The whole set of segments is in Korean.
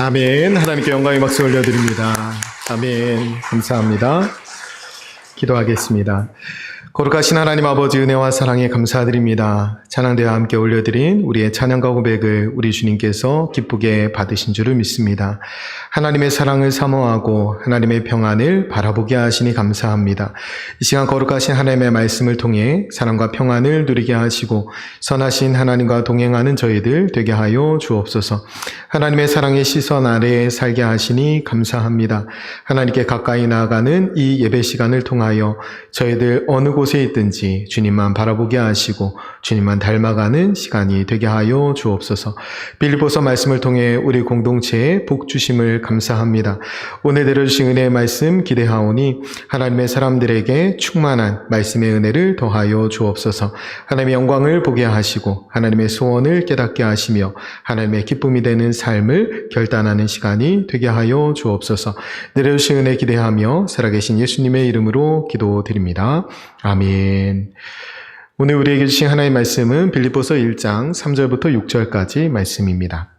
아멘. 하나님께 영광의 박수 올려드립니다. 아멘. 감사합니다. 기도하겠습니다. 거룩하신 하나님 아버지 은혜와 사랑에 감사드립니다. 찬양대와 함께 올려드린 우리의 찬양과 고백을 우리 주님께서 기쁘게 받으신 줄을 믿습니다. 하나님의 사랑을 사모하고 하나님의 평안을 바라보게 하시니 감사합니다. 이 시간 거룩하신 하나님의 말씀을 통해 사랑과 평안을 누리게 하시고 선하신 하나님과 동행하는 저희들 되게 하여 주옵소서. 하나님의 사랑의 시선 아래에 살게 하시니 감사합니다. 하나님께 가까이 나아가는 이 예배 시간을 통하여 저희들 어느 곳에 있든지 주님만 바라보게 하시고 주님만 닮아가는 시간이 되게 하여 주옵소서. 빌립보서 말씀을 통해 우리 공동체에 복 주심을 감사합니다. 오늘 내려주신 은혜의 말씀 기대하오니 하나님의 사람들에게 충만한 말씀의 은혜를 더하여 주옵소서. 하나님의 영광을 보게 하시고 하나님의 소원을 깨닫게 하시며 하나님의 기쁨이 되는 삶을 결단하는 시간이 되게 하여 주옵소서. 내려주신 은혜 기대하며 살아계신 예수님의 이름으로 기도드립니다. 아멘. 오늘 우리에게 주신 하나님의 말씀은 빌립보서 1장 3절부터 6절까지 말씀입니다.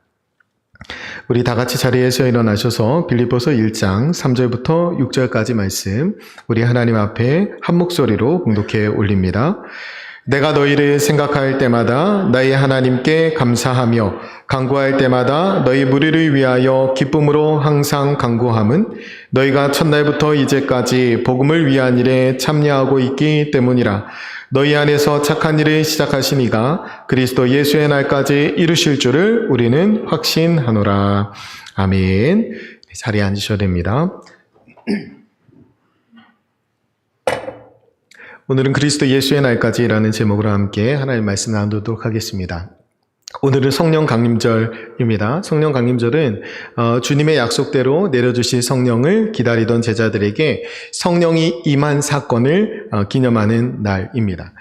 우리 다 같이 자리에서 일어나셔서 빌립보서 1장 3절부터 6절까지 말씀 우리 하나님 앞에 한 목소리로 봉독해 올립니다. 내가 너희를 생각할 때마다 나의 하나님께 감사하며 간구할 때마다 너희 무리를 위하여 기쁨으로 항상 간구함은 너희가 첫날부터 이제까지 복음을 위한 일에 참여하고 있기 때문이라. 너희 안에서 착한 일을 시작하신 이가 그리스도 예수의 날까지 이루실 줄을 우리는 확신하노라. 아멘. 자리에 앉으셔야 됩니다. 오늘은 그리스도 예수의 날까지라는 제목으로 함께 하나님의 말씀 나누도록 하겠습니다. 오늘은 성령 강림절입니다. 성령 강림절은 주님의 약속대로 내려주실 성령을 기다리던 제자들에게 성령이 임한 사건을 기념하는 날입니다.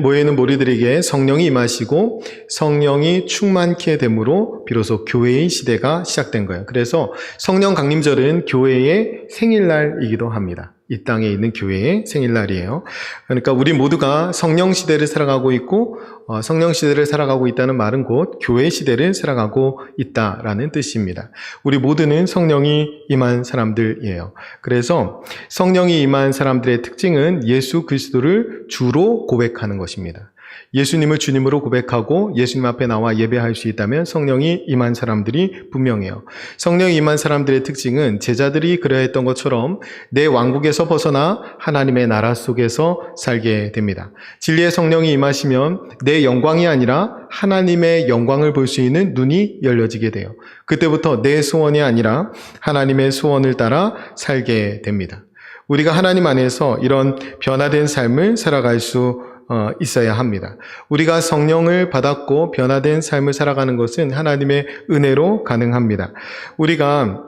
모여있는 무리들에게 성령이 임하시고 성령이 충만케 됨으로 비로소 교회의 시대가 시작된 거예요. 그래서 성령 강림절은 교회의 생일날이기도 합니다. 이 땅에 있는 교회의 생일날이에요. 그러니까 우리 모두가 성령 시대를 살아가고 있고 성령 시대를 살아가고 있다는 말은 곧 교회 시대를 살아가고 있다라는 뜻입니다. 우리 모두는 성령이 임한 사람들이에요. 그래서 성령이 임한 사람들의 특징은 예수 그리스도를 주로 고백하는 것입니다. 예수님을 주님으로 고백하고 예수님 앞에 나와 예배할 수 있다면 성령이 임한 사람들이 분명해요. 성령이 임한 사람들의 특징은 제자들이 그러했던 것처럼 내 왕국에서 벗어나 하나님의 나라 속에서 살게 됩니다. 진리의 성령이 임하시면 내 영광이 아니라 하나님의 영광을 볼 수 있는 눈이 열려지게 돼요. 그때부터 내 소원이 아니라 하나님의 소원을 따라 살게 됩니다. 우리가 하나님 안에서 이런 변화된 삶을 살아갈 수 있어야 합니다. 우리가 성령을 받았고 변화된 삶을 살아가는 것은 하나님의 은혜로 가능합니다. 우리가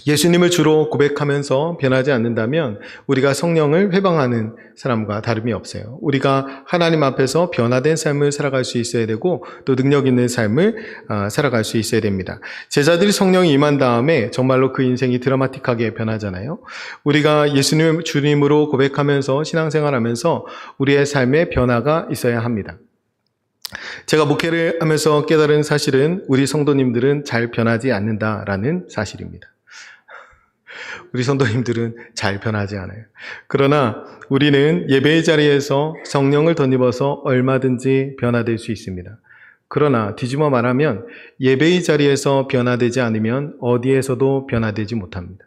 예수님을 주로 고백하면서 변하지 않는다면 우리가 성령을 회방하는 사람과 다름이 없어요. 우리가 하나님 앞에서 변화된 삶을 살아갈 수 있어야 되고 또 능력 있는 삶을 살아갈 수 있어야 됩니다. 제자들이 성령이 임한 다음에 정말로 그 인생이 드라마틱하게 변하잖아요. 우리가 예수님을 주님으로 고백하면서 신앙생활하면서 우리의 삶에 변화가 있어야 합니다. 제가 목회를 하면서 깨달은 사실은 우리 성도님들은 잘 변하지 않는다라는 사실입니다. 우리 성도님들은 잘 변하지 않아요. 그러나 우리는 예배의 자리에서 성령을 덧입어서 얼마든지 변화될 수 있습니다. 그러나 뒤집어 말하면 예배의 자리에서 변화되지 않으면 어디에서도 변화되지 못합니다.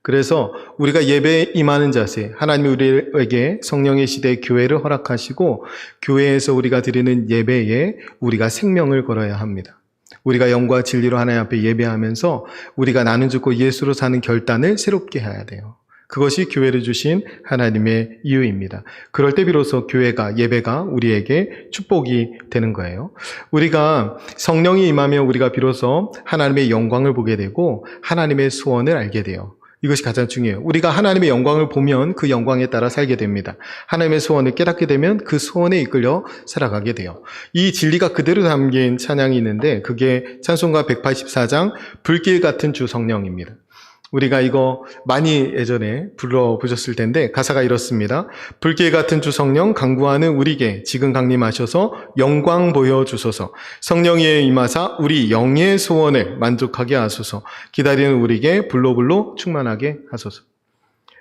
그래서 우리가 예배에 임하는 자세, 하나님이 우리에게 성령의 시대 교회를 허락하시고 교회에서 우리가 드리는 예배에 우리가 생명을 걸어야 합니다. 우리가 영과 진리로 하나님 앞에 예배하면서 우리가 나는 죽고 예수로 사는 결단을 새롭게 해야 돼요. 그것이 교회를 주신 하나님의 이유입니다. 그럴 때 비로소 교회가, 예배가 우리에게 축복이 되는 거예요. 우리가 성령이 임하면 우리가 비로소 하나님의 영광을 보게 되고 하나님의 소원을 알게 돼요. 이것이 가장 중요해요. 우리가 하나님의 영광을 보면 그 영광에 따라 살게 됩니다. 하나님의 소원을 깨닫게 되면 그 소원에 이끌려 살아가게 돼요. 이 진리가 그대로 담긴 찬양이 있는데 그게 찬송가 184장 불길 같은 주 성령입니다. 우리가 이거 많이 예전에 불러보셨을 텐데 가사가 이렇습니다. 불길 같은 주 성령 강구하는 우리에게 지금 강림하셔서 영광 보여주소서. 성령이 임하사 우리 영의 소원을 만족하게 하소서. 기다리는 우리에게 불로 충만하게 하소서.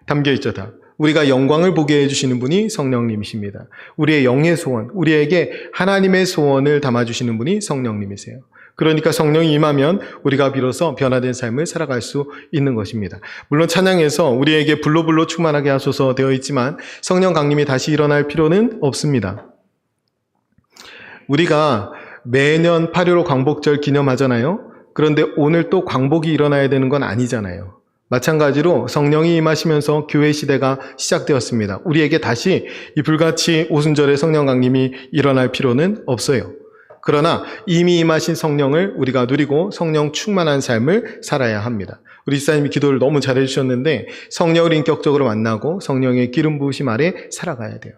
담겨있죠 다. 우리가 영광을 보게 해주시는 분이 성령님이십니다. 우리의 영의 소원, 우리에게 하나님의 소원을 담아주시는 분이 성령님이세요. 그러니까 성령이 임하면 우리가 비로소 변화된 삶을 살아갈 수 있는 것입니다. 물론 찬양에서 우리에게 불로 충만하게 하소서 되어 있지만 성령 강림이 다시 일어날 필요는 없습니다. 우리가 매년 8.15 광복절 기념하잖아요. 그런데 오늘 또 광복이 일어나야 되는 건 아니잖아요. 마찬가지로 성령이 임하시면서 교회 시대가 시작되었습니다. 우리에게 다시 이 불같이 오순절에 성령 강림이 일어날 필요는 없어요. 그러나 이미 임하신 성령을 우리가 누리고 성령 충만한 삶을 살아야 합니다. 우리 집사님이 기도를 너무 잘해 주셨는데 성령을 인격적으로 만나고 성령의 기름 부으심 아래 살아가야 돼요.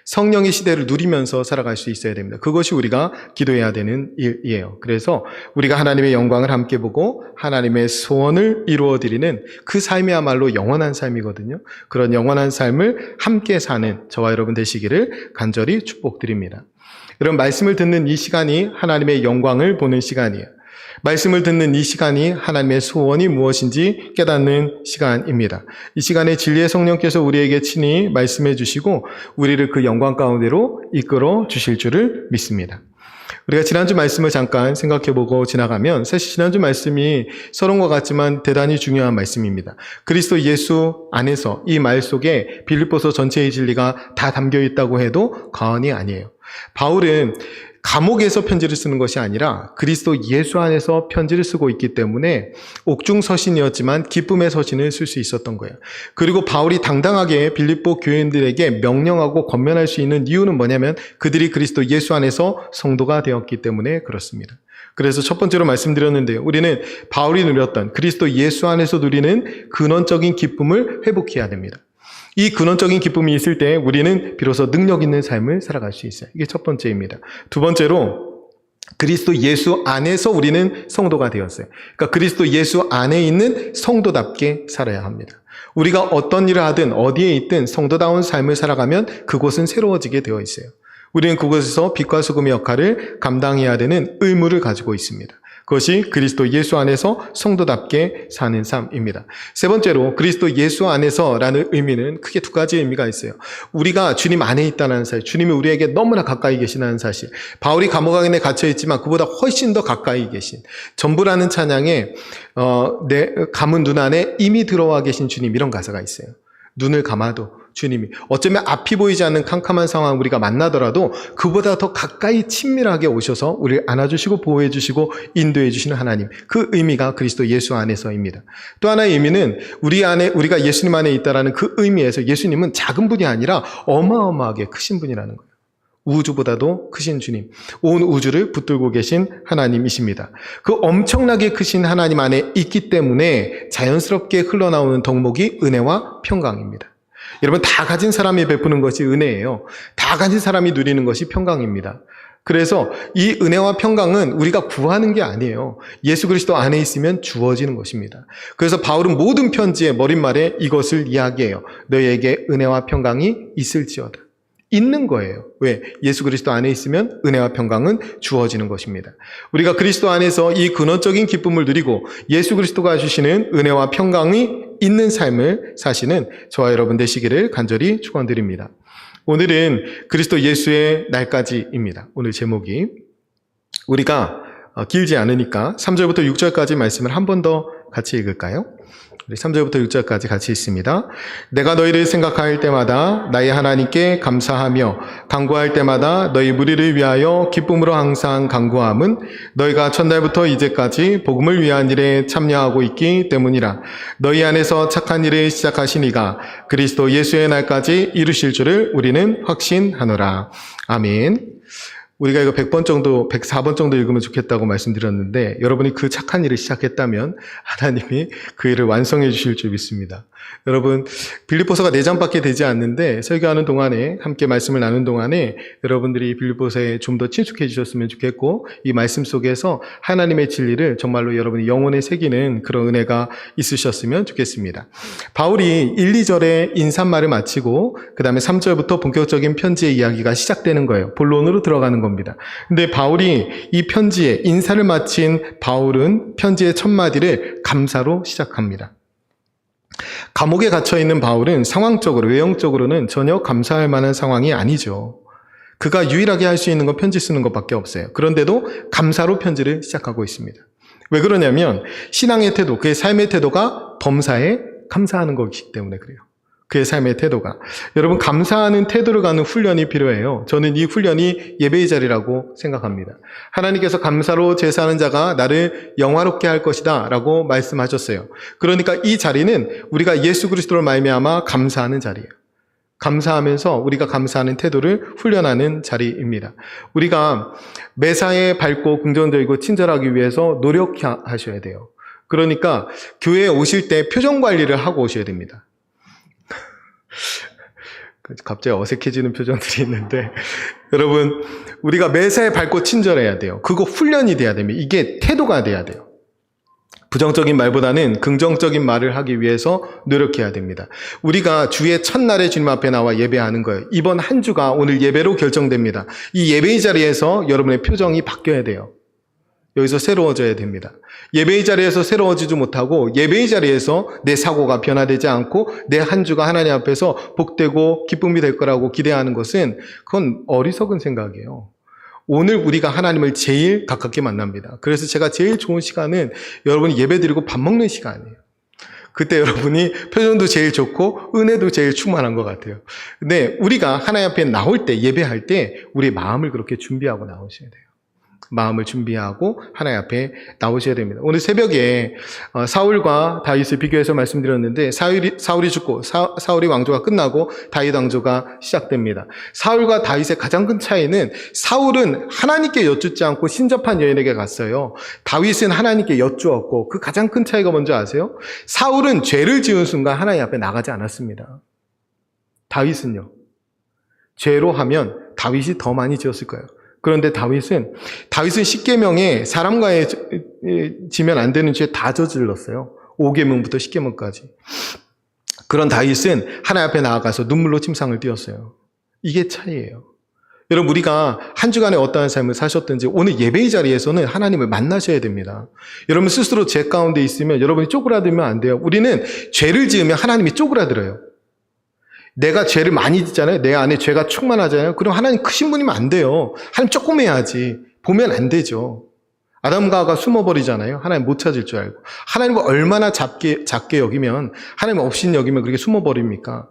성령의 시대를 누리면서 살아갈 수 있어야 됩니다. 그것이 우리가 기도해야 되는 일이에요. 그래서 우리가 하나님의 영광을 함께 보고 하나님의 소원을 이루어드리는 그 삶이야말로 영원한 삶이거든요. 그런 영원한 삶을 함께 사는 저와 여러분 되시기를 간절히 축복드립니다. 여러분, 말씀을 듣는 이 시간이 하나님의 영광을 보는 시간이에요. 말씀을 듣는 이 시간이 하나님의 소원이 무엇인지 깨닫는 시간입니다. 이 시간에 진리의 성령께서 우리에게 친히 말씀해 주시고 우리를 그 영광 가운데로 이끌어 주실 줄을 믿습니다. 우리가 지난주 말씀을 잠깐 생각해보고 지나가면 사실 지난주 말씀이 서론과 같지만 대단히 중요한 말씀입니다. 그리스도 예수 안에서 이 말 속에 빌립보서 전체의 진리가 다 담겨 있다고 해도 과언이 아니에요. 바울은 감옥에서 편지를 쓰는 것이 아니라 그리스도 예수 안에서 편지를 쓰고 있기 때문에 옥중서신이었지만 기쁨의 서신을 쓸 수 있었던 거예요. 그리고 바울이 당당하게 빌립보 교인들에게 명령하고 권면할 수 있는 이유는 뭐냐면 그들이 그리스도 예수 안에서 성도가 되었기 때문에 그렇습니다. 그래서 첫 번째로 말씀드렸는데요. 우리는 바울이 누렸던 그리스도 예수 안에서 누리는 근원적인 기쁨을 회복해야 됩니다. 이 근원적인 기쁨이 있을 때 우리는 비로소 능력 있는 삶을 살아갈 수 있어요. 이게 첫 번째입니다. 두 번째로 그리스도 예수 안에서 우리는 성도가 되었어요. 그러니까 그리스도 예수 안에 있는 성도답게 살아야 합니다. 우리가 어떤 일을 하든 어디에 있든 성도다운 삶을 살아가면 그곳은 새로워지게 되어 있어요. 우리는 그곳에서 빛과 소금의 역할을 감당해야 되는 의무를 가지고 있습니다. 그것이 그리스도 예수 안에서 성도답게 사는 삶입니다. 세 번째로 그리스도 예수 안에서라는 의미는 크게 두 가지 의미가 있어요. 우리가 주님 안에 있다는 사실, 주님이 우리에게 너무나 가까이 계시다는 사실. 바울이 감옥 안에 갇혀 있지만 그보다 훨씬 더 가까이 계신 전부라는 찬양에 내 감은 눈 안에 이미 들어와 계신 주님, 이런 가사가 있어요. 눈을 감아도 주님이, 어쩌면 앞이 보이지 않는 캄캄한 상황 우리가 만나더라도 그보다 더 가까이 친밀하게 오셔서 우리를 안아주시고 보호해주시고 인도해주시는 하나님, 그 의미가 그리스도 예수 안에서입니다. 또 하나의 의미는 우리가 예수님 안에 있다라는 그 의미에서 예수님은 작은 분이 아니라 어마어마하게 크신 분이라는 거예요. 우주보다도 크신 주님, 온 우주를 붙들고 계신 하나님이십니다. 그 엄청나게 크신 하나님 안에 있기 때문에 자연스럽게 흘러나오는 덕목이 은혜와 평강입니다. 여러분, 다 가진 사람이 베푸는 것이 은혜예요. 다 가진 사람이 누리는 것이 평강입니다. 그래서 이 은혜와 평강은 우리가 구하는 게 아니에요. 예수 그리스도 안에 있으면 주어지는 것입니다. 그래서 바울은 모든 편지의 머릿말에 이것을 이야기해요. 너희에게 은혜와 평강이 있을지어다. 있는 거예요. 왜? 예수 그리스도 안에 있으면 은혜와 평강은 주어지는 것입니다. 우리가 그리스도 안에서 이 근원적인 기쁨을 누리고 예수 그리스도가 주시는 은혜와 평강이 있는 삶을 사시는 저와 여러분 되시기를 간절히 축원드립니다. 오늘은 그리스도 예수의 날까지입니다. 오늘 제목이, 우리가 길지 않으니까 3절부터 6절까지 말씀을 한 번 더 같이 읽을까요? 우리 3절부터 6절까지 같이 있습니다. 내가 너희를 생각할 때마다 나의 하나님께 감사하며 간구할 때마다 너희 무리를 위하여 기쁨으로 항상 간구함은 너희가 첫날부터 이제까지 복음을 위한 일에 참여하고 있기 때문이라. 너희 안에서 착한 일을 시작하신 이가 그리스도 예수의 날까지 이루실 줄을 우리는 확신하노라. 아멘. 우리가 이거 100번 정도, 104번 정도 읽으면 좋겠다고 말씀드렸는데 여러분이 그 착한 일을 시작했다면 하나님이 그 일을 완성해 주실 줄 믿습니다. 여러분, 빌립보서가 4장밖에 되지 않는데 설교하는 동안에, 함께 말씀을 나눈 동안에 여러분들이 빌립보서에 좀 더 친숙해 주셨으면 좋겠고, 이 말씀 속에서 하나님의 진리를 정말로 여러분이 영혼에 새기는 그런 은혜가 있으셨으면 좋겠습니다. 바울이 1, 2절에 인사말을 마치고 그 다음에 3절부터 본격적인 편지의 이야기가 시작되는 거예요. 본론으로 들어가는 겁니다. 근데 바울이 이 편지에 인사를 마친 바울은 편지의 첫 마디를 감사로 시작합니다. 감옥에 갇혀있는 바울은 상황적으로, 외형적으로는 전혀 감사할 만한 상황이 아니죠. 그가 유일하게 할 수 있는 건 편지 쓰는 것밖에 없어요. 그런데도 감사로 편지를 시작하고 있습니다. 왜 그러냐면 신앙의 태도, 그의 삶의 태도가 범사에 감사하는 것이기 때문에 그래요. 그의 삶의 태도가. 여러분, 감사하는 태도를 갖는 훈련이 필요해요. 저는 이 훈련이 예배의 자리라고 생각합니다. 하나님께서 감사로 제사하는 자가 나를 영화롭게 할 것이다 라고 말씀하셨어요. 그러니까 이 자리는 우리가 예수 그리스도로 말미암아 감사하는 자리예요. 감사하면서 우리가 감사하는 태도를 훈련하는 자리입니다. 우리가 매사에 밝고 긍정적이고 친절하기 위해서 노력하셔야 돼요. 그러니까 교회에 오실 때 표정 관리를 하고 오셔야 됩니다. 갑자기 어색해지는 표정들이 있는데 여러분, 우리가 매사에 밝고 친절해야 돼요. 그거 훈련이 돼야 됩니다. 이게 태도가 돼야 돼요. 부정적인 말보다는 긍정적인 말을 하기 위해서 노력해야 됩니다. 우리가 주의 첫날에 주님 앞에 나와 예배하는 거예요. 이번 한 주가 오늘 예배로 결정됩니다. 이 예배의 자리에서 여러분의 표정이 바뀌어야 돼요. 여기서 새로워져야 됩니다. 예배의 자리에서 새로워지지 못하고 예배의 자리에서 내 사고가 변화되지 않고 내 한 주가 하나님 앞에서 복되고 기쁨이 될 거라고 기대하는 것은 그건 어리석은 생각이에요. 오늘 우리가 하나님을 제일 가깝게 만납니다. 그래서 제가 제일 좋은 시간은 여러분이 예배드리고 밥 먹는 시간이에요. 그때 여러분이 표정도 제일 좋고 은혜도 제일 충만한 것 같아요. 근데 우리가 하나님 앞에 나올 때, 예배할 때 우리 마음을 그렇게 준비하고 나오셔야 돼요. 마음을 준비하고 하나님 앞에 나오셔야 됩니다. 오늘 새벽에 사울과 다윗을 비교해서 말씀드렸는데 사울이 죽고 사울이 왕조가 끝나고 다윗 왕조가 시작됩니다. 사울과 다윗의 가장 큰 차이는 사울은 하나님께 여쭙지 않고 신접한 여인에게 갔어요. 다윗은 하나님께 여쭈었고 그 가장 큰 차이가 뭔지 아세요? 사울은 죄를 지은 순간 하나님 앞에 나가지 않았습니다. 다윗은요. 죄로 하면 다윗이 더 많이 지었을 거예요. 그런데 다윗은 십계명에 사람과의 지면 안 되는 죄 다 저질렀어요. 5계명부터 10계명까지. 그런 다윗은 하나님 앞에 나아가서 눈물로 침상을 띄었어요. 이게 차이예요. 여러분, 우리가 한 주간에 어떠한 삶을 사셨든지 오늘 예배의 자리에서는 하나님을 만나셔야 됩니다. 여러분 스스로 죄 가운데 있으면 여러분이 쪼그라들면 안 돼요. 우리는 죄를 지으면 하나님이 쪼그라들어요. 내가 죄를 많이 짓잖아요. 내 안에 죄가 충만하잖아요. 그럼 하나님 크신 분이면 안 돼요. 하나님 조금 해야지. 보면 안 되죠. 아담과 하와가 숨어버리잖아요. 하나님 못 찾을 줄 알고. 하나님을 얼마나 작게 여기면, 하나님 없인 여기면 그렇게 숨어버립니까?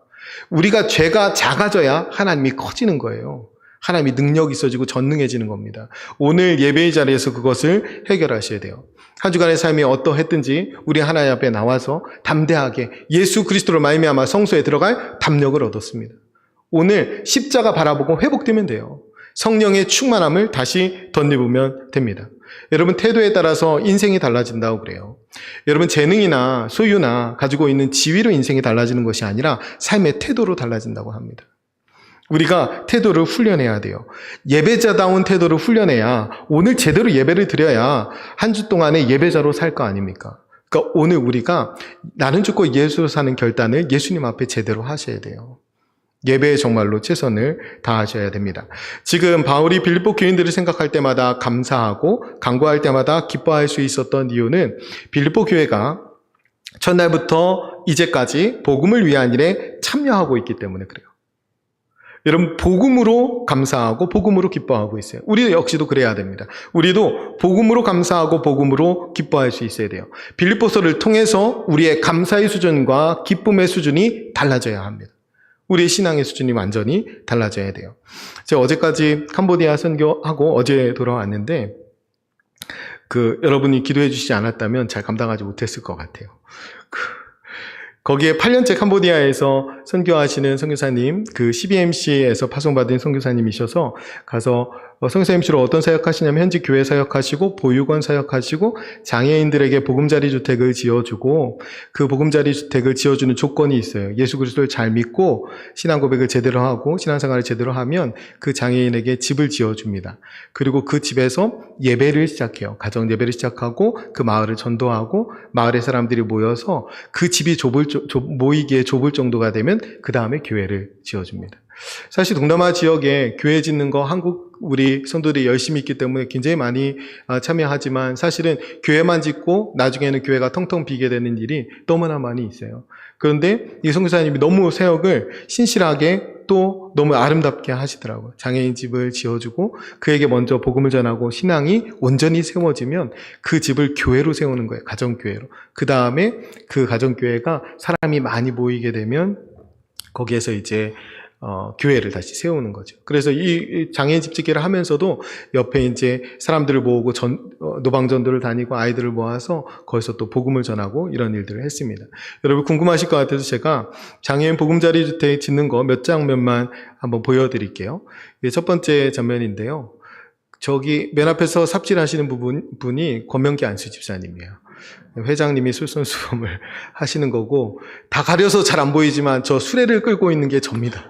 우리가 죄가 작아져야 하나님이 커지는 거예요. 하나님이 능력이 있어지고 전능해지는 겁니다. 오늘 예배의 자리에서 그것을 해결하셔야 돼요. 한 주간의 삶이 어떠했든지 우리 하나님 앞에 나와서 담대하게 예수 그리스도로 말미암아 성소에 들어갈 담력을 얻었습니다. 오늘 십자가 바라보고 회복되면 돼요. 성령의 충만함을 다시 덧입으면 됩니다. 여러분 태도에 따라서 인생이 달라진다고 그래요. 여러분 재능이나 소유나 가지고 있는 지위로 인생이 달라지는 것이 아니라 삶의 태도로 달라진다고 합니다. 우리가 태도를 훈련해야 돼요. 예배자다운 태도를 훈련해야 오늘 제대로 예배를 드려야 한 주 동안에 예배자로 살 거 아닙니까? 그러니까 오늘 우리가 나는 죽고 예수로 사는 결단을 예수님 앞에 제대로 하셔야 돼요. 예배에 정말로 최선을 다하셔야 됩니다. 지금 바울이 빌립보 교인들을 생각할 때마다 감사하고 간구할 때마다 기뻐할 수 있었던 이유는 빌립보 교회가 첫날부터 이제까지 복음을 위한 일에 참여하고 있기 때문에 그래요. 여러분 복음으로 감사하고 복음으로 기뻐하고 있어요. 우리 역시도 그래야 됩니다. 우리도 복음으로 감사하고 복음으로 기뻐할 수 있어야 돼요. 빌립보서를 통해서 우리의 감사의 수준과 기쁨의 수준이 달라져야 합니다. 우리의 신앙의 수준이 완전히 달라져야 돼요. 제가 어제까지 캄보디아 선교하고 어제 돌아왔는데 여러분이 기도해 주시지 않았다면 잘 감당하지 못했을 것 같아요. 거기에 8년째 캄보디아에서 선교하시는 선교사님, CBMC에서 파송받은 선교사님이셔서 가서 선교사 MC로 어떤 사역하시냐면 현지 교회 사역하시고 보육원 사역하시고 장애인들에게 보금자리 주택을 지어주고 그 보금자리 주택을 지어주는 조건이 있어요. 예수 그리스도를 잘 믿고 신앙 고백을 제대로 하고 신앙생활을 제대로 하면 그 장애인에게 집을 지어줍니다. 그리고 그 집에서 예배를 시작해요. 가정 예배를 시작하고 그 마을을 전도하고 마을의 사람들이 모여서 그 집이 모이기에 좁을 정도가 되면 그 다음에 교회를 지어줍니다. 사실 동남아 지역에 교회 짓는 거 한국 우리 성도들이 열심히 있기 때문에 굉장히 많이 참여하지만 사실은 교회만 짓고 나중에는 교회가 텅텅 비게 되는 일이 너무나 많이 있어요. 그런데 이 선교사님이 너무 사역을 신실하게 또 너무 아름답게 하시더라고요. 장애인 집을 지어주고 그에게 먼저 복음을 전하고 신앙이 온전히 세워지면 그 집을 교회로 세우는 거예요. 가정교회로. 그 다음에 그 가정교회가 사람이 많이 모이게 되면 거기에서 이제 교회를 다시 세우는 거죠. 그래서 이 장애인 집집기를 하면서도 옆에 이제 사람들을 모으고 노방전도를 다니고 아이들을 모아서 거기서 또 복음을 전하고 이런 일들을 했습니다. 여러분 궁금하실 것 같아서 제가 장애인 보금자리 주택 짓는 거 몇 장면만 한번 보여드릴게요. 이게 첫 번째 장면인데요. 저기 맨 앞에서 삽질하시는 분이 권명기 안수 집사님이에요. 회장님이 솔선수범을 하시는 거고, 다 가려서 잘 안 보이지만 저 수레를 끌고 있는 게 접니다.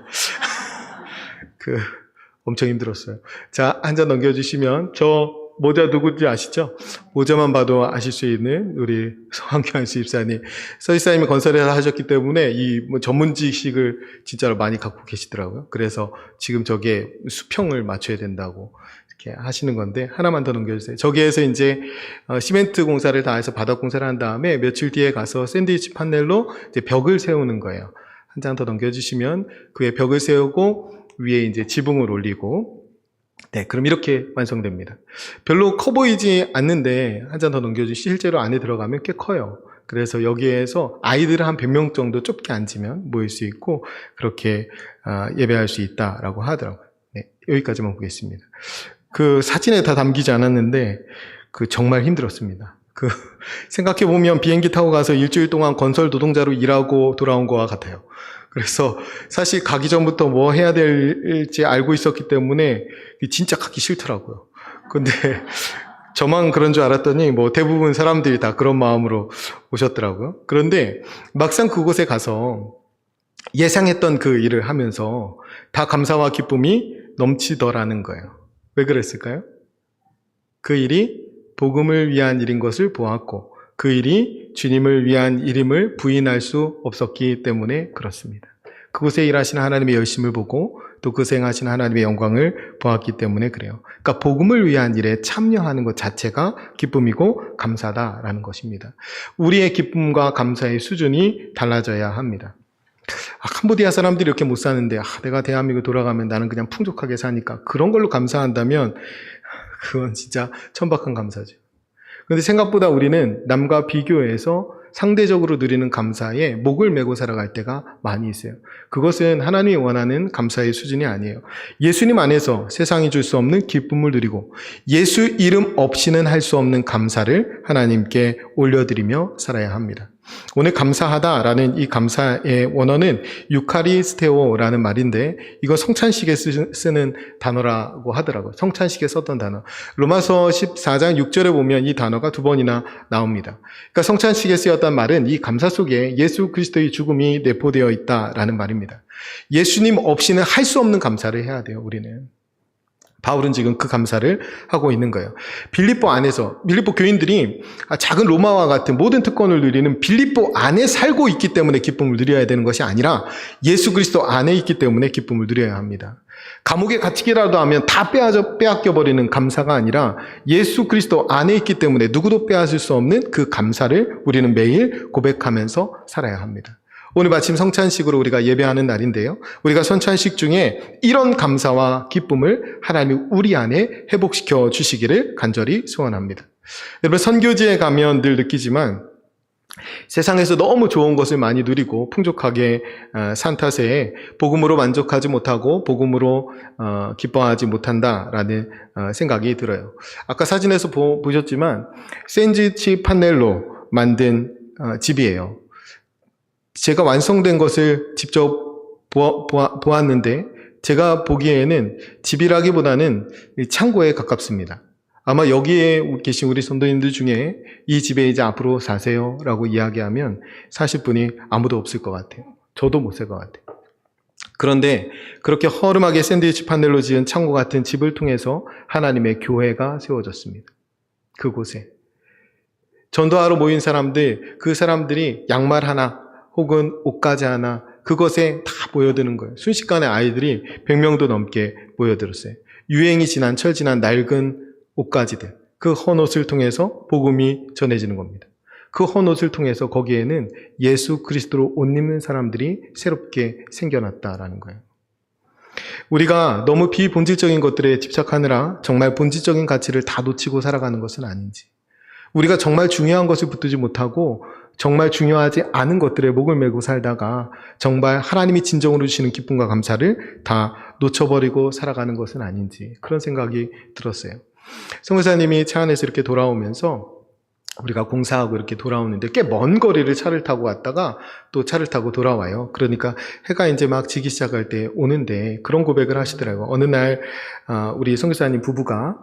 엄청 힘들었어요. 자, 한 잔 넘겨주시면, 저 모자 누구인지 아시죠? 모자만 봐도 아실 수 있는 우리 서한규 집사님. 서집사님이 건설회사 하셨기 때문에 이 전문 지식을 진짜로 많이 갖고 계시더라고요. 그래서 지금 저게 수평을 맞춰야 된다고 이렇게 하시는 건데, 하나만 더 넘겨주세요. 저기에서 이제 시멘트 공사를 다 해서 바닥 공사를 한 다음에 며칠 뒤에 가서 샌드위치 판넬로 이제 벽을 세우는 거예요. 한 장 더 넘겨주시면 그의 벽을 세우고 위에 이제 지붕을 올리고, 네, 그럼 이렇게 완성됩니다. 별로 커 보이지 않는데 한 장 더 넘겨주시면 실제로 안에 들어가면 꽤 커요. 그래서 여기에서 아이들 한 100명 정도 좁게 앉으면 모일 수 있고 그렇게 예배할 수 있다라고 하더라고요. 네, 여기까지만 보겠습니다. 그 사진에 다 담기지 않았는데 정말 힘들었습니다. 생각해보면 비행기 타고 가서 일주일 동안 건설 노동자로 일하고 돌아온 거와 같아요. 그래서 사실 가기 전부터 뭐 해야 될지 알고 있었기 때문에 진짜 가기 싫더라고요. 근데 저만 그런 줄 알았더니 뭐 대부분 사람들이 다 그런 마음으로 오셨더라고요. 그런데 막상 그곳에 가서 예상했던 그 일을 하면서 다 감사와 기쁨이 넘치더라는 거예요. 왜 그랬을까요? 그 일이 복음을 위한 일인 것을 보았고 그 일이 주님을 위한 일임을 부인할 수 없었기 때문에 그렇습니다. 그곳에 일하시는 하나님의 열심을 보고 또 그 행하시는 하나님의 영광을 보았기 때문에 그래요. 그러니까 복음을 위한 일에 참여하는 것 자체가 기쁨이고 감사다라는 것입니다. 우리의 기쁨과 감사의 수준이 달라져야 합니다. 캄보디아 사람들이 이렇게 못 사는데 내가 대한민국 돌아가면 나는 그냥 풍족하게 사니까 그런 걸로 감사한다면 그건 진짜 천박한 감사죠. 그런데 생각보다 우리는 남과 비교해서 상대적으로 누리는 감사에 목을 메고 살아갈 때가 많이 있어요. 그것은 하나님이 원하는 감사의 수준이 아니에요. 예수님 안에서 세상이 줄 수 없는 기쁨을 누리고 예수 이름 없이는 할 수 없는 감사를 하나님께 올려드리며 살아야 합니다. 오늘 감사하다라는 이 감사의 원어는 유카리스테오라는 말인데 이거 성찬식에 쓰는 단어라고 하더라고요. 성찬식에 썼던 단어. 로마서 14장 6절에 보면 이 단어가 2번이나 나옵니다. 그러니까 성찬식에 쓰였던 말은 이 감사 속에 예수 그리스도의 죽음이 내포되어 있다라는 말입니다. 예수님 없이는 할 수 없는 감사를 해야 돼요, 우리는. 바울은 지금 그 감사를 하고 있는 거예요. 빌립보 교인들이 작은 로마와 같은 모든 특권을 누리는 빌립보 안에 살고 있기 때문에 기쁨을 누려야 되는 것이 아니라 예수 그리스도 안에 있기 때문에 기쁨을 누려야 합니다. 감옥에 갇히기라도 하면 다 빼앗겨버리는 감사가 아니라 예수 그리스도 안에 있기 때문에 누구도 빼앗을 수 없는 그 감사를 우리는 매일 고백하면서 살아야 합니다. 오늘 마침 성찬식으로 우리가 예배하는 날인데요. 우리가 성찬식 중에 이런 감사와 기쁨을 하나님이 우리 안에 회복시켜 주시기를 간절히 소원합니다. 여러분 선교지에 가면 늘 느끼지만 세상에서 너무 좋은 것을 많이 누리고 풍족하게 산 탓에 복음으로 만족하지 못하고 복음으로 기뻐하지 못한다라는 생각이 들어요. 아까 사진에서 보셨지만 샌드위치 판넬로 만든 집이에요. 제가 완성된 것을 직접 보았는데 제가 보기에는 집이라기보다는 창고에 가깝습니다. 아마 여기에 계신 우리 성도님들 중에 이 집에 이제 앞으로 사세요 라고 이야기하면 사실 분이 아무도 없을 것 같아요. 저도 못 살 것 같아요. 그런데 그렇게 허름하게 샌드위치 판넬로 지은 창고 같은 집을 통해서 하나님의 교회가 세워졌습니다. 그곳에 전도하러 모인 사람들, 그 사람들이 양말 하나 혹은 옷가지 하나 그것에 다 모여드는 거예요. 순식간에 아이들이 100명도 넘게 모여들었어요. 유행이 지난 철 지난 낡은 옷가지들, 그 헌옷을 통해서 복음이 전해지는 겁니다. 그 헌옷을 통해서 거기에는 예수 그리스도로 옷 입는 사람들이 새롭게 생겨났다라는 거예요. 우리가 너무 비본질적인 것들에 집착하느라 정말 본질적인 가치를 다 놓치고 살아가는 것은 아닌지, 우리가 정말 중요한 것을 붙들지 못하고 정말 중요하지 않은 것들에 목을 메고 살다가 정말 하나님이 진정으로 주시는 기쁨과 감사를 다 놓쳐버리고 살아가는 것은 아닌지 그런 생각이 들었어요. 선교사님이 차 안에서 이렇게 돌아오면서 우리가 공사하고 이렇게 돌아오는데 꽤 먼 거리를 차를 타고 왔다가 또 차를 타고 돌아와요. 그러니까 해가 이제 막 지기 시작할 때 오는데 그런 고백을 하시더라고요. 어느 날 우리 선교사님 부부가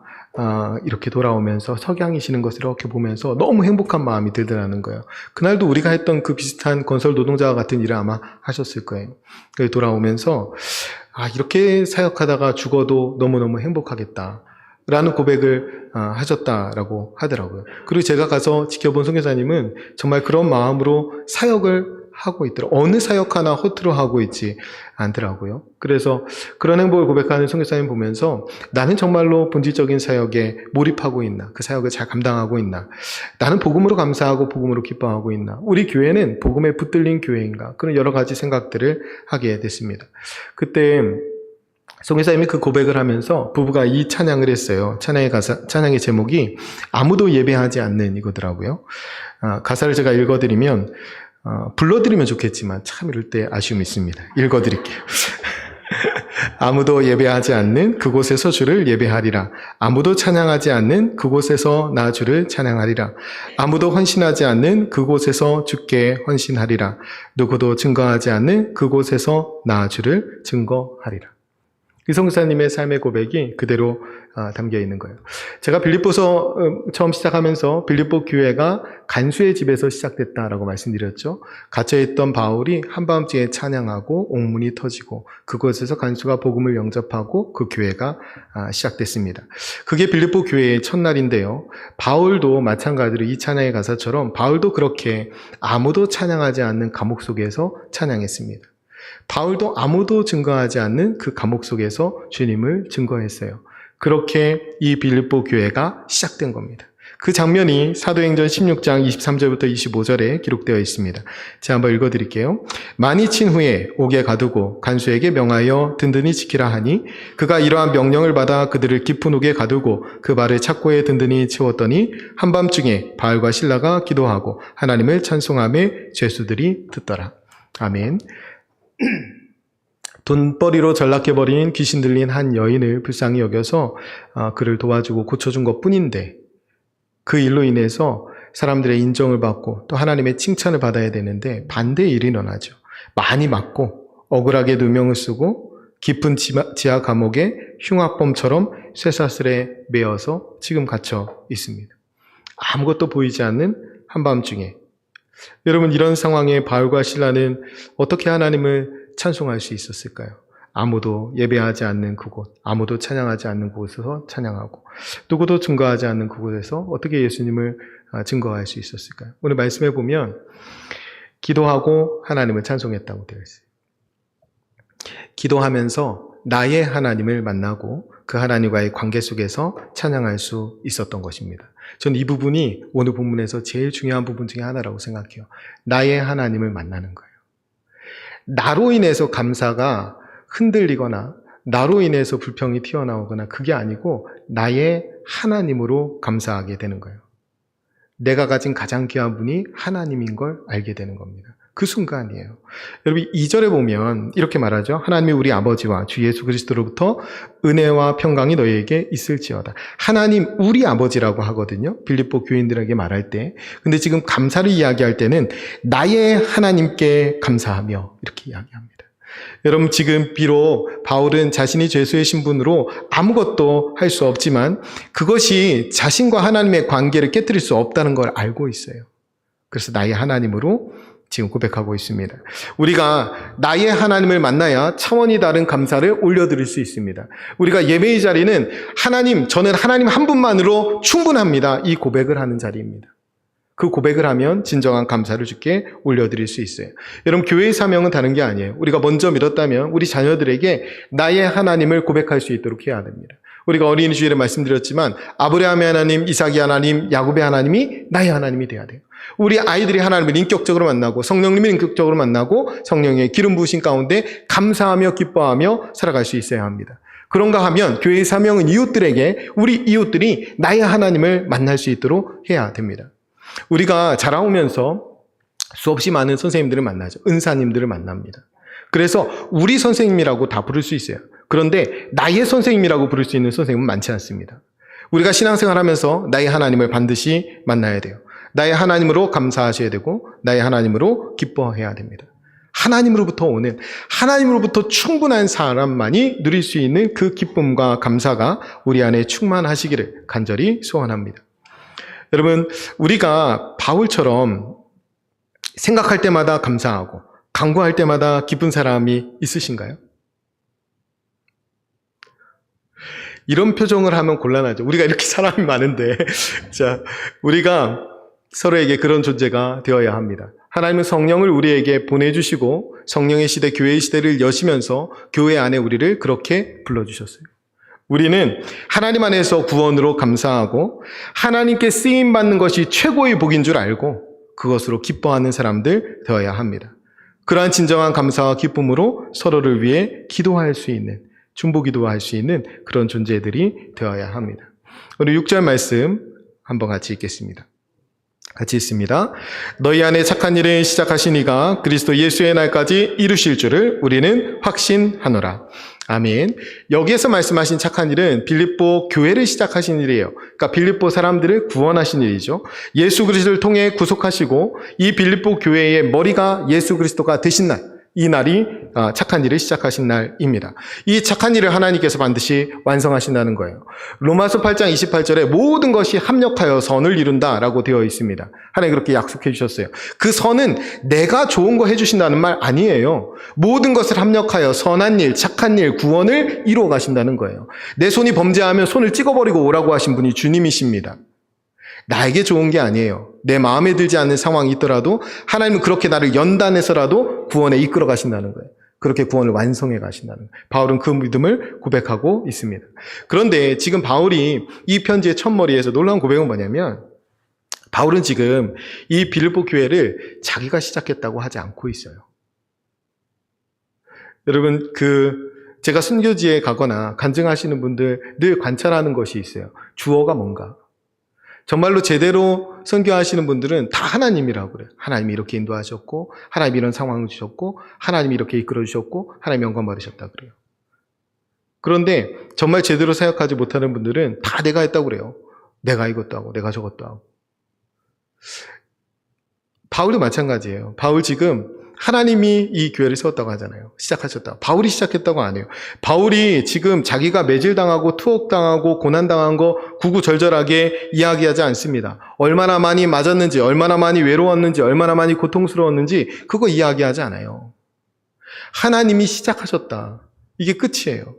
이렇게 돌아오면서 석양이시는 것을 이렇게 보면서 너무 행복한 마음이 들더라는 거예요. 그날도 우리가 했던 그 비슷한 건설 노동자와 같은 일을 아마 하셨을 거예요. 그래서 돌아오면서 이렇게 사역하다가 죽어도 너무너무 행복하겠다 라는 고백을 하셨다라고 하더라고요. 그리고 제가 가서 지켜본 선교사님은 정말 그런 마음으로 사역을 하고 있더라고요. 어느 사역 하나 허투루 하고 있지 않더라고요. 그래서 그런 행복을 고백하는 선교사님 보면서 나는 정말로 본질적인 사역에 몰입하고 있나? 그 사역을 잘 감당하고 있나? 나는 복음으로 감사하고 복음으로 기뻐하고 있나? 우리 교회는 복음에 붙들린 교회인가? 그런 여러 가지 생각들을 하게 됐습니다. 그때 선교사님이 그 고백을 하면서 부부가 이 찬양을 했어요. 찬양의 제목이 아무도 예배하지 않는 이거더라고요. 가사를 제가 읽어드리면 불러드리면 좋겠지만 참 이럴 때 아쉬움이 있습니다. 읽어드릴게요. 아무도 예배하지 않는 그곳에서 주를 예배하리라. 아무도 찬양하지 않는 그곳에서 나 주를 찬양하리라. 아무도 헌신하지 않는 그곳에서 주께 헌신하리라. 누구도 증거하지 않는 그곳에서 나 주를 증거하리라. 이 선교사님의 삶의 고백이 그대로 담겨 있는 거예요. 제가 빌립보서 처음 시작하면서 빌립보 교회가 간수의 집에서 시작됐다라고 말씀드렸죠. 갇혀있던 바울이 한밤중에 찬양하고 옥문이 터지고 그곳에서 간수가 복음을 영접하고 그 교회가 시작됐습니다. 그게 빌립보 교회의 첫날인데요. 바울도 마찬가지로 이 찬양의 가사처럼 바울도 그렇게 아무도 찬양하지 않는 감옥 속에서 찬양했습니다. 바울도 아무도 증거하지 않는 그 감옥 속에서 주님을 증거했어요. 그렇게 이 빌립보 교회가 시작된 겁니다. 그 장면이 사도행전 16장 23절부터 25절에 기록되어 있습니다. 제가 한번 읽어드릴게요. 많이 친 후에 옥에 가두고 간수에게 명하여 든든히 지키라 하니 그가 이러한 명령을 받아 그들을 깊은 옥에 가두고 그 발을 착고에 든든히 채웠더니 한밤중에 바울과 실라가 기도하고 하나님을 찬송하며 죄수들이 듣더라. 아멘. 돈벌이로 전락해버린 귀신 들린 한 여인을 불쌍히 여겨서 그를 도와주고 고쳐준 것뿐인데 그 일로 인해서 사람들의 인정을 받고 또 하나님의 칭찬을 받아야 되는데 반대의 일이 일어나죠. 많이 맞고 억울하게 누명을 쓰고 깊은 지하 감옥에 흉악범처럼 쇠사슬에 매어서 지금 갇혀 있습니다. 아무것도 보이지 않는 한밤중에 여러분, 이런 상황에 바울과 실라는 어떻게 하나님을 찬송할 수 있었을까요? 아무도 예배하지 않는 그곳, 아무도 찬양하지 않는 곳에서 찬양하고 누구도 증거하지 않는 그곳에서 어떻게 예수님을 증거할 수 있었을까요? 오늘 말씀해 보면 기도하고 하나님을 찬송했다고 되어 있어요. 기도하면서 나의 하나님을 만나고 그 하나님과의 관계 속에서 찬양할 수 있었던 것입니다. 저는 이 부분이 오늘 본문에서 제일 중요한 부분 중에 하나라고 생각해요. 나의 하나님을 만나는 거예요. 나로 인해서 감사가 흔들리거나 나로 인해서 불평이 튀어나오거나 그게 아니고 나의 하나님으로 감사하게 되는 거예요. 내가 가진 가장 귀한 분이 하나님인 걸 알게 되는 겁니다. 그 순간이에요. 여러분 2절에 보면 이렇게 말하죠. 하나님이 우리 아버지와 주 예수 그리스도로부터 은혜와 평강이 너희에게 있을지어다. 하나님 우리 아버지라고 하거든요. 빌립보 교인들에게 말할 때. 근데 지금 감사를 이야기할 때는 나의 하나님께 감사하며 이렇게 이야기합니다. 여러분 지금 비록 바울은 자신이 죄수의 신분으로 아무것도 할 수 없지만 그것이 자신과 하나님의 관계를 깨뜨릴 수 없다는 걸 알고 있어요. 그래서 나의 하나님으로 지금 고백하고 있습니다. 우리가 나의 하나님을 만나야 차원이 다른 감사를 올려드릴 수 있습니다. 우리가 예배의 자리는 하나님, 저는 하나님 한 분만으로 충분합니다. 이 고백을 하는 자리입니다. 그 고백을 하면 진정한 감사를 주께 올려드릴 수 있어요. 여러분 교회의 사명은 다른 게 아니에요. 우리가 먼저 믿었다면 우리 자녀들에게 나의 하나님을 고백할 수 있도록 해야 됩니다. 우리가 어린이 주일에 말씀드렸지만 아브라함의 하나님, 이삭의 하나님, 야곱의 하나님이 나의 하나님이 돼야 돼요. 우리 아이들이 하나님을 인격적으로 만나고 성령님을 인격적으로 만나고 성령의 기름 부으신 가운데 감사하며 기뻐하며 살아갈 수 있어야 합니다. 그런가 하면 교회의 사명은 이웃들에게 우리 이웃들이 나의 하나님을 만날 수 있도록 해야 됩니다. 우리가 자라오면서 수없이 많은 선생님들을 만나죠. 은사님들을 만납니다. 그래서 우리 선생님이라고 다 부를 수 있어요. 그런데 나의 선생님이라고 부를 수 있는 선생님은 많지 않습니다. 우리가 신앙생활하면서 나의 하나님을 반드시 만나야 돼요. 나의 하나님으로 감사하셔야 되고 나의 하나님으로 기뻐해야 됩니다. 하나님으로부터 오는, 하나님으로부터 충분한 사람만이 누릴 수 있는 그 기쁨과 감사가 우리 안에 충만하시기를 간절히 소원합니다. 여러분, 우리가 바울처럼 생각할 때마다 감사하고 간구할 때마다 기쁜 사람이 있으신가요? 이런 표정을 하면 곤란하죠. 우리가 이렇게 사람이 많은데, 자, 우리가 서로에게 그런 존재가 되어야 합니다. 하나님은 성령을 우리에게 보내주시고 성령의 시대, 교회의 시대를 여시면서 교회 안에 우리를 그렇게 불러주셨어요. 우리는 하나님 안에서 구원으로 감사하고 하나님께 쓰임받는 것이 최고의 복인 줄 알고 그것으로 기뻐하는 사람들 되어야 합니다. 그러한 진정한 감사와 기쁨으로 서로를 위해 기도할 수 있는, 중보기도할 수 있는 그런 존재들이 되어야 합니다. 우리 6절 말씀 한번 같이 읽겠습니다. 같이 읽습니다. 너희 안에 착한 일을 시작하신 이가 그리스도 예수의 날까지 이루실 줄을 우리는 확신하노라. 아멘. 여기에서 말씀하신 착한 일은 빌립보 교회를 시작하신 일이에요. 그러니까 빌립보 사람들을 구원하신 일이죠. 예수 그리스도를 통해 구속하시고 이 빌립보 교회의 머리가 예수 그리스도가 되신 날, 이 날이 착한 일을 시작하신 날입니다. 이 착한 일을 하나님께서 반드시 완성하신다는 거예요. 로마서 8장 28절에 모든 것이 합력하여 선을 이룬다라고 되어 있습니다. 하나님 그렇게 약속해 주셨어요. 그 선은 내가 좋은 거 해주신다는 말 아니에요. 모든 것을 합력하여 선한 일, 착한 일, 구원을 이루어 가신다는 거예요. 내 손이 범죄하면 손을 찍어버리고 오라고 하신 분이 주님이십니다. 나에게 좋은 게 아니에요. 내 마음에 들지 않는 상황이 있더라도 하나님은 그렇게 나를 연단해서라도 구원에 이끌어 가신다는 거예요. 그렇게 구원을 완성해 가신다는 거예요. 바울은 그 믿음을 고백하고 있습니다. 그런데 지금 바울이 이 편지의 첫머리에서 놀라운 고백은 뭐냐면 바울은 지금 이 빌립보 교회를 자기가 시작했다고 하지 않고 있어요. 여러분, 제가 순교지에 가거나 간증하시는 분들 늘 관찰하는 것이 있어요. 주어가 뭔가. 정말로 제대로 선교하시는 분들은 다 하나님이라고 그래요. 하나님이 이렇게 인도하셨고, 하나님이 이런 상황을 주셨고, 하나님이 이렇게 이끌어 주셨고, 하나님 영광 받으셨다 그래요. 그런데 정말 제대로 생각하지 못하는 분들은 다 내가 했다고 그래요. 내가 이것도 하고, 내가 저것도 하고. 바울도 마찬가지예요. 바울 지금 하나님이 이 교회를 세웠다고 하잖아요. 시작하셨다고. 바울이 시작했다고 안 해요. 바울이 지금 자기가 매질당하고 투옥당하고 고난당한 거 구구절절하게 이야기하지 않습니다. 얼마나 많이 맞았는지, 얼마나 많이 외로웠는지, 얼마나 많이 고통스러웠는지 그거 이야기하지 않아요. 하나님이 시작하셨다. 이게 끝이에요.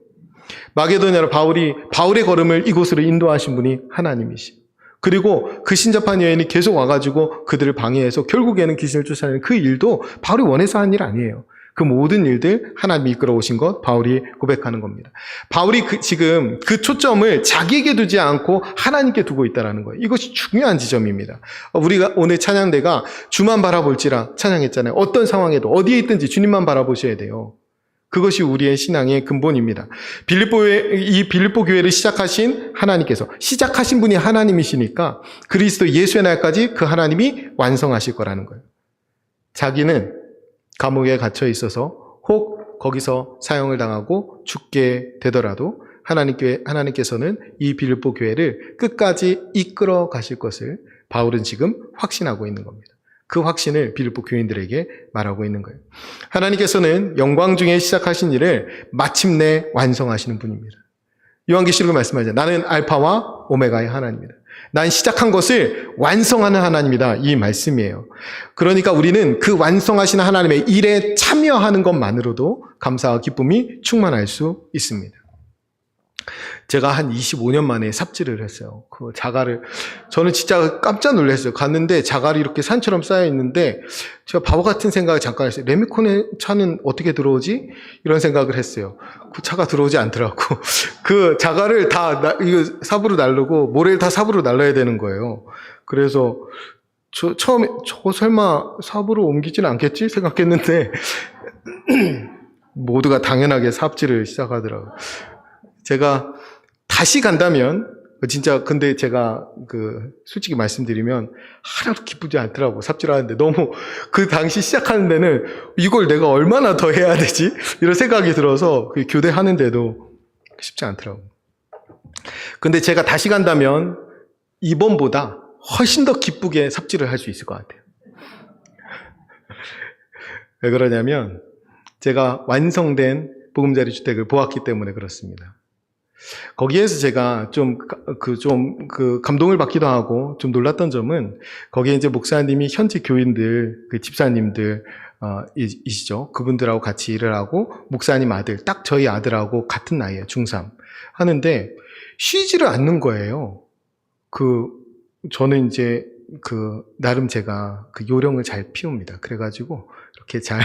마게도냐로 바울의 걸음을 이곳으로 인도하신 분이 하나님이시. 그리고 그 신접한 여인이 계속 와가지고 그들을 방해해서 결국에는 귀신을 쫓아내는 그 일도 바울이 원해서 한 일 아니에요. 그 모든 일들 하나님이 이끌어 오신 것 바울이 고백하는 겁니다. 바울이 지금 그 초점을 자기에게 두지 않고 하나님께 두고 있다는 거예요. 이것이 중요한 지점입니다. 우리가 오늘 찬양대가 주만 바라볼지라 찬양했잖아요. 어떤 상황에도 어디에 있든지 주님만 바라보셔야 돼요. 그것이 우리의 신앙의 근본입니다. 이 빌립보 교회를 시작하신 하나님께서, 시작하신 분이 하나님이시니까 그리스도 예수의 날까지 그 하나님이 완성하실 거라는 거예요. 자기는 감옥에 갇혀 있어서 혹 거기서 사형을 당하고 죽게 되더라도 하나님께서는 이 빌립보 교회를 끝까지 이끌어 가실 것을 바울은 지금 확신하고 있는 겁니다. 그 확신을 빌립보 교인들에게 말하고 있는 거예요. 하나님께서는 영광 중에 시작하신 일을 마침내 완성하시는 분입니다. 요한계시록에 말씀하죠. 나는 알파와 오메가의 하나님이다. 난 시작한 것을 완성하는 하나님이다. 이 말씀이에요. 그러니까 우리는 그 완성하시는 하나님의 일에 참여하는 것만으로도 감사와 기쁨이 충만할 수 있습니다. 제가 한 25년 만에 삽질을 했어요. 그 자갈을. 저는 진짜 깜짝 놀랐어요. 갔는데 자갈이 이렇게 산처럼 쌓여 있는데 제가 바보 같은 생각을 잠깐 했어요. 레미콘의 차는 어떻게 들어오지? 이런 생각을 했어요. 그 차가 들어오지 않더라고. 그 자갈을 다 이거 삽으로 날르고 모래를 다 삽으로 날라야 되는 거예요. 그래서 처음에 저거 설마 삽으로 옮기지는 않겠지? 생각했는데 모두가 당연하게 삽질을 시작하더라고요. 제가 다시 간다면 진짜 근데 제가 솔직히 말씀드리면 하나도 기쁘지 않더라고. 삽질하는데 너무 그 당시 시작하는 데는 이걸 내가 얼마나 더 해야 되지? 이런 생각이 들어서 교대하는데도 쉽지 않더라고. 근데 제가 다시 간다면 이번보다 훨씬 더 기쁘게 삽질을 할 수 있을 것 같아요. 왜 그러냐면 제가 완성된 보금자리 주택을 보았기 때문에 그렇습니다. 거기에서 제가 좀 감동을 받기도 하고 좀 놀랐던 점은 거기에 이제 목사님이 현지 교인들, 집사님들, 이시죠. 그분들하고 같이 일을 하고 목사님 아들, 딱 저희 아들하고 같은 나이에요. 중3. 하는데 쉬지를 않는 거예요. 저는 이제 나름 제가 요령을 잘 피웁니다. 그래가지고 이렇게 잘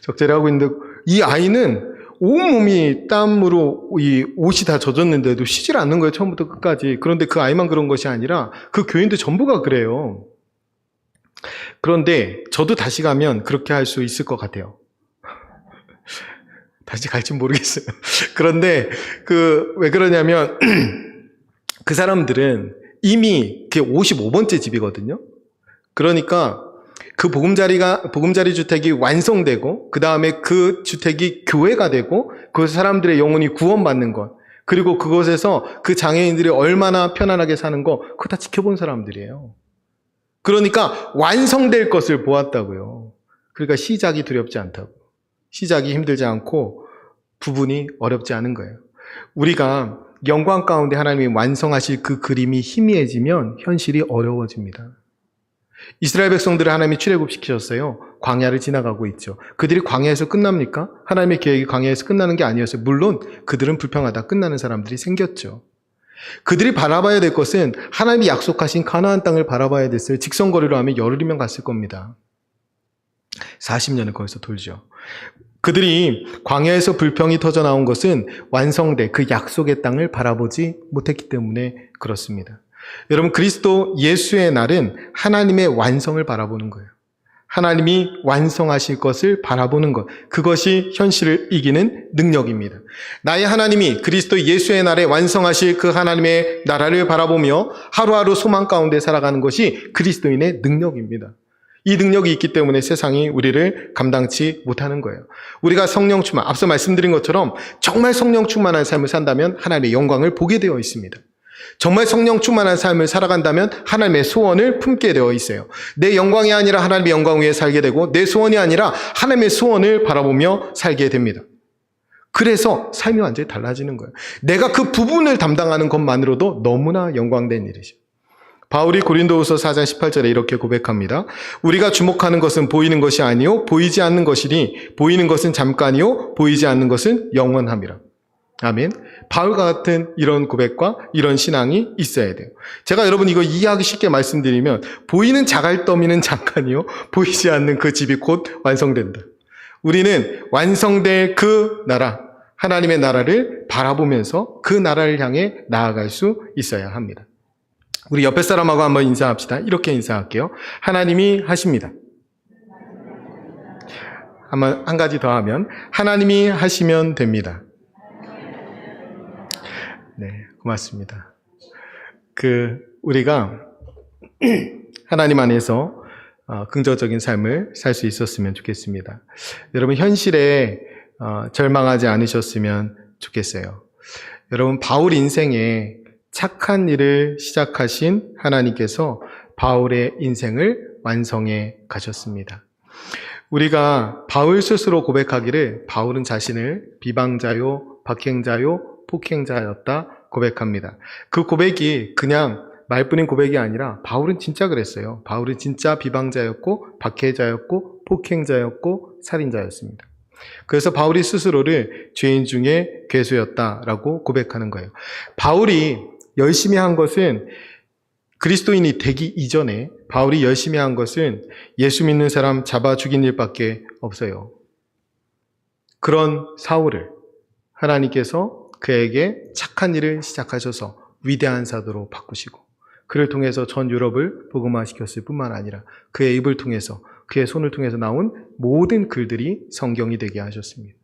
적재를 하고 있는데 이 아이는 온몸이 땀으로 이 옷이 다 젖었는데도 쉬질 않는 거예요. 처음부터 끝까지. 그런데 그 아이만 그런 것이 아니라 그 교인들 전부가 그래요. 그런데 저도 다시 가면 그렇게 할 수 있을 것 같아요. 다시 갈진 모르겠어요. 그런데 왜 그러냐면 그 사람들은 이미 그게 55번째 집이거든요. 그러니까 그 보금자리 주택이 완성되고, 그 다음에 그 주택이 교회가 되고, 그 사람들의 영혼이 구원받는 것, 그리고 그곳에서 그 장애인들이 얼마나 편안하게 사는 거, 그거 다 지켜본 사람들이에요. 그러니까 완성될 것을 보았다고요. 그러니까 시작이 두렵지 않다고. 시작이 힘들지 않고 부분이 어렵지 않은 거예요. 우리가 영광 가운데 하나님이 완성하실 그 그림이 희미해지면 현실이 어려워집니다. 이스라엘 백성들을 하나님이 출애굽시키셨어요. 광야를 지나가고 있죠. 그들이 광야에서 끝납니까? 하나님의 계획이 광야에서 끝나는 게 아니었어요. 물론 그들은 불평하다 끝나는 사람들이 생겼죠. 그들이 바라봐야 될 것은 하나님이 약속하신 가나안 땅을 바라봐야 됐어요. 직선거리로 하면 열흘이면 갔을 겁니다. 40년을 거기서 돌죠. 그들이 광야에서 불평이 터져 나온 것은 완성돼 그 약속의 땅을 바라보지 못했기 때문에 그렇습니다. 여러분, 그리스도 예수의 날은 하나님의 완성을 바라보는 거예요. 하나님이 완성하실 것을 바라보는 것, 그것이 현실을 이기는 능력입니다. 나의 하나님이 그리스도 예수의 날에 완성하실 그 하나님의 나라를 바라보며 하루하루 소망 가운데 살아가는 것이 그리스도인의 능력입니다. 이 능력이 있기 때문에 세상이 우리를 감당치 못하는 거예요. 우리가 성령 충만, 앞서 말씀드린 것처럼 정말 성령 충만한 삶을 산다면 하나님의 영광을 보게 되어 있습니다. 정말 성령 충만한 삶을 살아간다면 하나님의 소원을 품게 되어 있어요. 내 영광이 아니라 하나님의 영광 위에 살게 되고 내 소원이 아니라 하나님의 소원을 바라보며 살게 됩니다. 그래서 삶이 완전히 달라지는 거예요. 내가 그 부분을 담당하는 것만으로도 너무나 영광된 일이죠. 바울이 고린도후서 4장 18절에 이렇게 고백합니다. 우리가 주목하는 것은 보이는 것이 아니요 보이지 않는 것이니 보이는 것은 잠깐이요 보이지 않는 것은 영원함이라. 아멘. 바울과 같은 이런 고백과 이런 신앙이 있어야 돼요. 제가 여러분 이거 이해하기 쉽게 말씀드리면 보이는 자갈더미는 잠깐이요 보이지 않는 그 집이 곧 완성된다. 우리는 완성될 그 나라, 하나님의 나라를 바라보면서 그 나라를 향해 나아갈 수 있어야 합니다. 우리 옆에 사람하고 한번 인사합시다. 이렇게 인사할게요. 하나님이 하십니다. 한 가지 더 하면 하나님이 하시면 됩니다. 네, 고맙습니다. 우리가 하나님 안에서 긍정적인 삶을 살 수 있었으면 좋겠습니다. 여러분 현실에 절망하지 않으셨으면 좋겠어요. 여러분 바울 인생에 착한 일을 시작하신 하나님께서 바울의 인생을 완성해 가셨습니다. 우리가 바울 스스로 고백하기를 바울은 자신을 비방자요, 박행자요, 폭행자였다 고백합니다. 그 고백이 그냥 말뿐인 고백이 아니라 바울은 진짜 그랬어요. 바울은 진짜 비방자였고 박해자였고 폭행자였고 살인자였습니다. 그래서 바울이 스스로를 죄인 중에 괴수였다라고 고백하는 거예요. 바울이 열심히 한 것은 그리스도인이 되기 이전에 바울이 열심히 한 것은 예수 믿는 사람 잡아 죽인 일밖에 없어요. 그런 사울을 하나님께서 그에게 착한 일을 시작하셔서 위대한 사도로 바꾸시고 그를 통해서 전 유럽을 복음화시켰을 뿐만 아니라 그의 입을 통해서 그의 손을 통해서 나온 모든 글들이 성경이 되게 하셨습니다.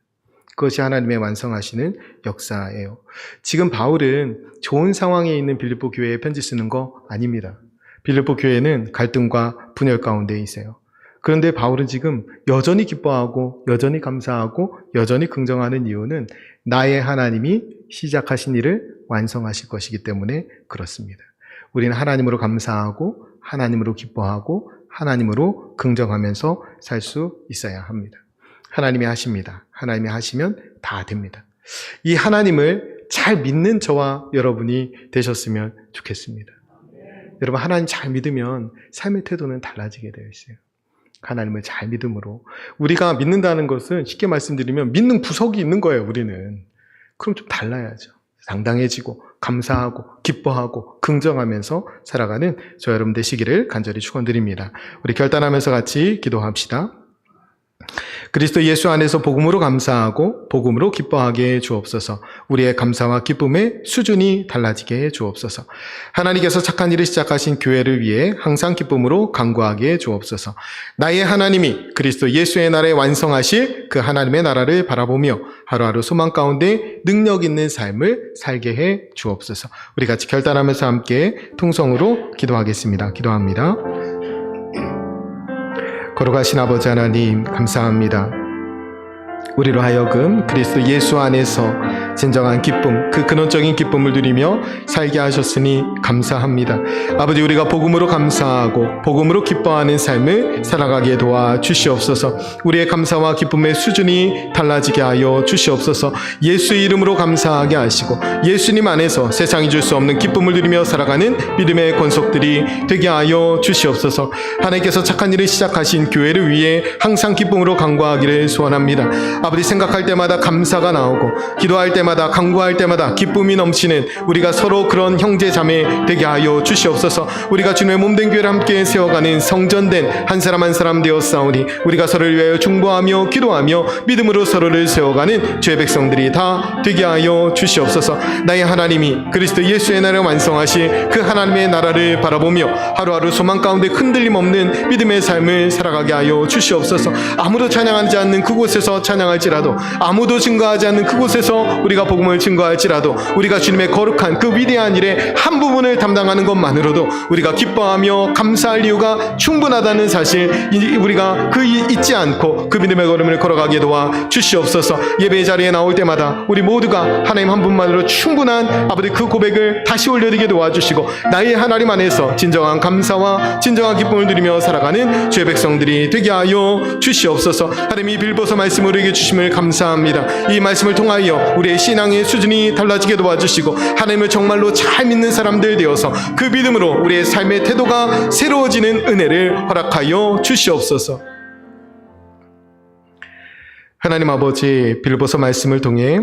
그것이 하나님의 완성하시는 역사예요. 지금 바울은 좋은 상황에 있는 빌립보 교회에 편지 쓰는 거 아닙니다. 빌립보 교회는 갈등과 분열 가운데 있어요. 그런데 바울은 지금 여전히 기뻐하고 여전히 감사하고 여전히 긍정하는 이유는 나의 하나님이 시작하신 일을 완성하실 것이기 때문에 그렇습니다. 우리는 하나님으로 감사하고 하나님으로 기뻐하고 하나님으로 긍정하면서 살 수 있어야 합니다. 하나님이 하십니다. 하나님이 하시면 다 됩니다. 이 하나님을 잘 믿는 저와 여러분이 되셨으면 좋겠습니다. 여러분, 하나님 잘 믿으면 삶의 태도는 달라지게 되어 있어요. 하나님을 잘 믿음으로. 우리가 믿는다는 것은 쉽게 말씀드리면 믿는 구석이 있는 거예요, 우리는. 그럼 좀 달라야죠. 당당해지고 감사하고 기뻐하고 긍정하면서 살아가는 저 여러분 되시기를 간절히 축원드립니다. 우리 결단하면서 같이 기도합시다. 그리스도 예수 안에서 복음으로 감사하고 복음으로 기뻐하게 해 주옵소서. 우리의 감사와 기쁨의 수준이 달라지게 해 주옵소서. 하나님께서 착한 일을 시작하신 교회를 위해 항상 기쁨으로 간구하게 해 주옵소서. 나의 하나님이 그리스도 예수의 날에 완성하실 그 하나님의 나라를 바라보며 하루하루 소망 가운데 능력 있는 삶을 살게 해 주옵소서. 우리 같이 결단하면서 함께 통성으로 기도하겠습니다. 기도합니다. 거룩하신 아버지 하나님, 감사합니다. 우리로 하여금 그리스도 예수 안에서 진정한 기쁨, 그 근원적인 기쁨을 누리며 살게 하셨으니 감사합니다. 아버지, 우리가 복음으로 감사하고 복음으로 기뻐하는 삶을 살아가게 도와주시옵소서. 우리의 감사와 기쁨의 수준이 달라지게 하여 주시옵소서. 예수의 이름으로 감사하게 하시고 예수님 안에서 세상이 줄 수 없는 기쁨을 누리며 살아가는 믿음의 권속들이 되게 하여 주시옵소서. 하나님께서 착한 일을 시작하신 교회를 위해 항상 기쁨으로 간구하기를 소원합니다. 아버지, 생각할 때마다 감사가 나오고 기도할 때마다 간구할 때마다 기쁨이 넘치는 우리가 서로 그런 형제 자매 되게 하여 주시옵소서. 우리가 주님의 몸된 교회를 함께 세워가는 성전된 한 사람 한 사람 되었사오니 우리가 서로를 위하여 중보하며 기도하며 믿음으로 서로를 세워가는 주의 백성들이 다 되게 하여 주시옵소서. 나의 하나님이 그리스도 예수의 나라를 완성하실 그 하나님의 나라를 바라보며 하루하루 소망 가운데 흔들림 없는 믿음의 삶을 살아가게 하여 주시옵소서. 아무도 찬양하지 않는 그곳에서 찬양할지라도, 아무도 증거하지 않는 그곳에서 우리가 복음을 증거할지라도, 우리가 주님의 거룩한 그 위대한 일의 한 부분을 담당하는 것만으로도 우리가 기뻐하며 감사할 이유가 충분하다는 사실, 우리가 잊지 않고 그 믿음의 걸음을 걸어가게 도와 주시옵소서. 예배 자리에 나올 때마다 우리 모두가 하나님 한 분만으로 충분한 아버지 그 고백을 다시 올려드리게 도와주시고 나의 하나님 안에서 진정한 감사와 진정한 기쁨을 누리며 살아가는 주의 백성들이 되게 하여 주시옵소서. 하나님이 빌보서 말씀을 우리에게 주심을 감사합니다. 이 말씀을 통하여 우리의 신앙의 수준이 달라지게 도와주시고 하나님을 정말로 잘 믿는 사람들 되어서 그 믿음으로 우리의 삶의 태도가 새로워지는 은혜를 허락하여 주시옵소서. 하나님 아버지, 빌보서 말씀을 통해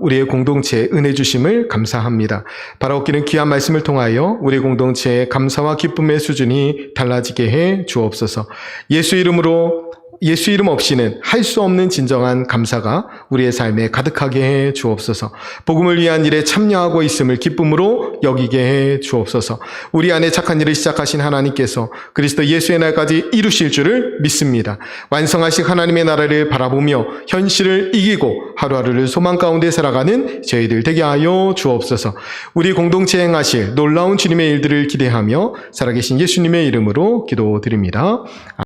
우리의 공동체에 은혜 주심을 감사합니다. 바라옵기는 귀한 말씀을 통하여 우리 공동체의 감사와 기쁨의 수준이 달라지게 해 주옵소서. 예수 이름 없이는 할 수 없는 진정한 감사가 우리의 삶에 가득하게 해 주옵소서. 복음을 위한 일에 참여하고 있음을 기쁨으로 여기게 해 주옵소서. 우리 안에 착한 일을 시작하신 하나님께서 그리스도 예수의 날까지 이루실 줄을 믿습니다. 완성하신 하나님의 나라를 바라보며 현실을 이기고 하루하루를 소망 가운데 살아가는 저희들 되게 하여 주옵소서. 우리 공동체에 행하실 놀라운 주님의 일들을 기대하며 살아계신 예수님의 이름으로 기도드립니다.